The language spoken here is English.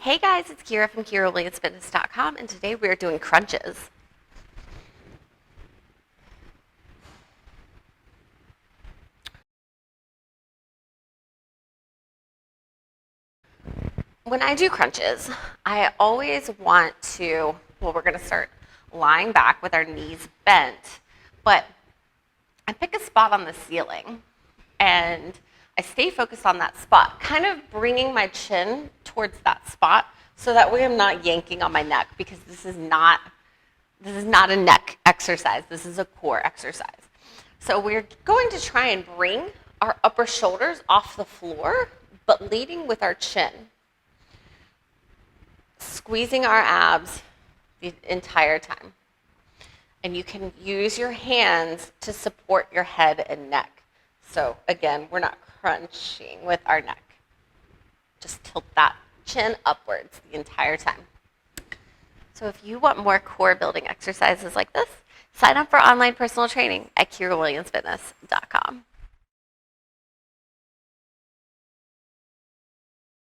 Hey guys, it's Kyra from KyraWilliamsFitness.com, and today we are doing crunches. When I do crunches, I always want to, we're going to start lying back with our knees bent, but I pick a spot on the ceiling and I stay focused on that spot, kind of bringing my chin towards that spot so that way I'm not yanking on my neck, because this is not a neck exercise. This is a core exercise. So we're going to try and bring our upper shoulders off the floor, but leading with our chin. Squeezing our abs the entire time. And you can use your hands to support your head and neck. So again, we're not crunching with our neck. Just tilt that chin upwards the entire time. So if you want more core building exercises like this, sign up for online personal training at KyraWilliamsFitness.com.